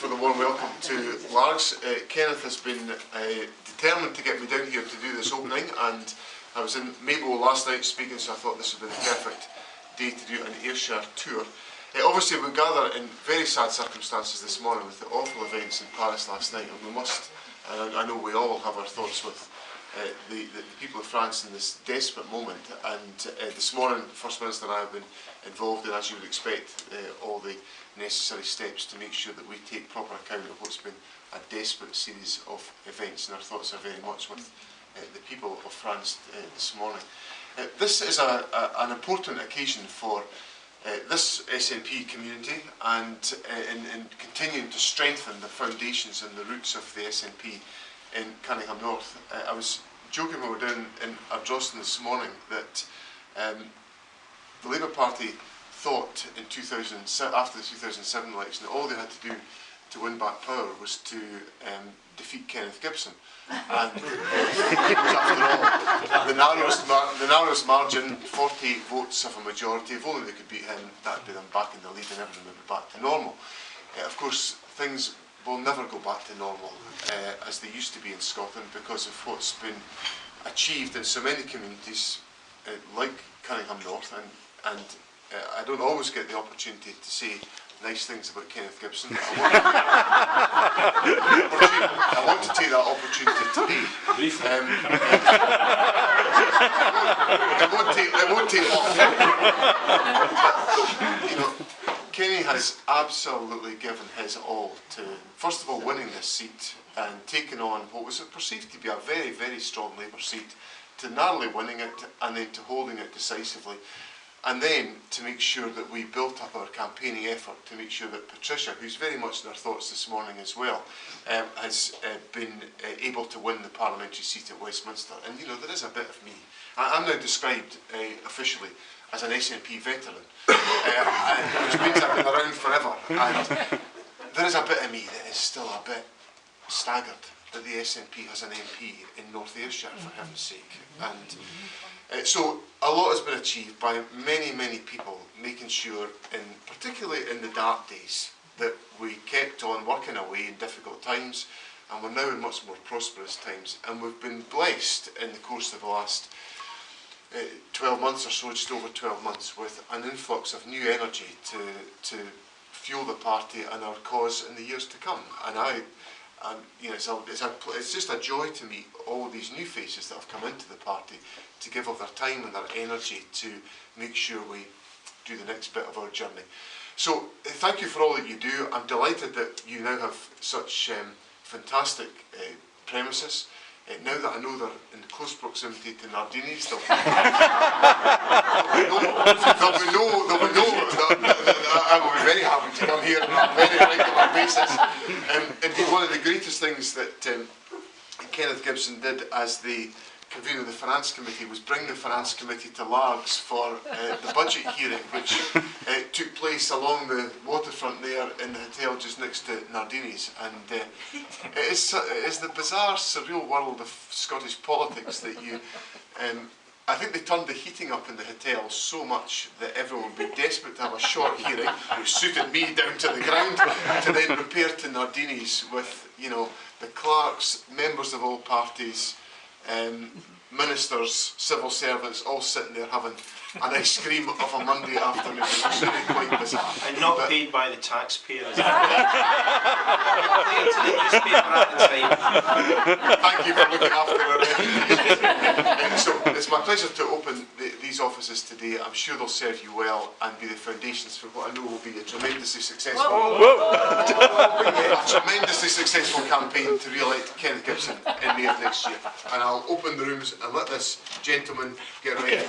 for the warm welcome to Largs. Kenneth has been determined to get me down here to do this opening, and I was in Maybole last night speaking, so I thought this would be the perfect day to do an Ayrshire tour. Obviously we gather in very sad circumstances this morning with the awful events in Paris last night, and we must, and I know we all have our thoughts with the people of France in this desperate moment. And this morning the First Minister and I have been involved in, as you would expect, all the necessary steps to make sure that we take proper account of what's been a desperate series of events, and our thoughts are very much with the people of France this morning. This is an important occasion for this SNP community, and in continuing to strengthen the foundations and the roots of the SNP in Cunningham North. I was joking when we were down in Ardrossan this morning that the Labour Party thought in after the 2007 election that all they had to do to win back power was to defeat Kenneth Gibson. And after all, the narrowest margin, 48 votes of a majority. If only they could beat him, that would be them back in the lead and everything would be back to normal. Of course, things will never go back to normal as they used to be in Scotland, because of what's been achieved in so many communities like Cunningham North, and I don't always get the opportunity to say nice things about Kenneth Gibson. I want to take that opportunity today. It won't take long. You know, Kenny has absolutely given his all to, first of all, winning this seat and taking on what was perceived to be a very, very strong Labour seat, to narrowly winning it and then to holding it decisively. And then to make sure that we built up our campaigning effort to make sure that Patricia, who's very much in our thoughts this morning as well, has been able to win the parliamentary seat at Westminster. And you know, there is a bit of me. I'm now described officially as an SNP veteran, which means I've been around forever. And there is a bit of me that is still a bit staggered that the SNP has an MP in North Ayrshire, for heaven's sake. And so a lot has been achieved by many, many people, making sure, particularly in the dark days, that we kept on working away in difficult times, and we're now in much more prosperous times. And we've been blessed in the course of the last 12 months or so, just over 12 months, with an influx of new energy to fuel the party and our cause in the years to come. And you know, it's just a joy to meet all these new faces that have come into the party to give of their time and their energy to make sure we do the next bit of our journey. So thank you for all that you do. I'm delighted that you now have such fantastic premises. Now that I know they're in close proximity to Nardini's, there'll be I will be very happy to come here on a very regular basis. Indeed, one of the greatest things that Kenneth Gibson did as the convener of the Finance Committee was bring the Finance Committee to Largs for the budget hearing, which took place along the waterfront there in the hotel just next to Nardini's. And it is the bizarre, surreal world of Scottish politics that you... I think they turned the heating up in the hotel so much that everyone would be desperate to have a short hearing, which suited me down to the ground, to then repair to Nardini's with, you know, the clerks, members of all parties, ministers, civil servants, all sitting there having an ice cream of a Monday afternoon. It was really quite bizarre. And not paid by the taxpayers. Thank you for looking after our reputation. So it's my pleasure to open these offices today. I'm sure they'll serve you well and be the foundations for what I know will be a tremendously successful, campaign to re-elect Kenneth Gibson in May of next year. And I'll open the rooms and let this gentleman get ready.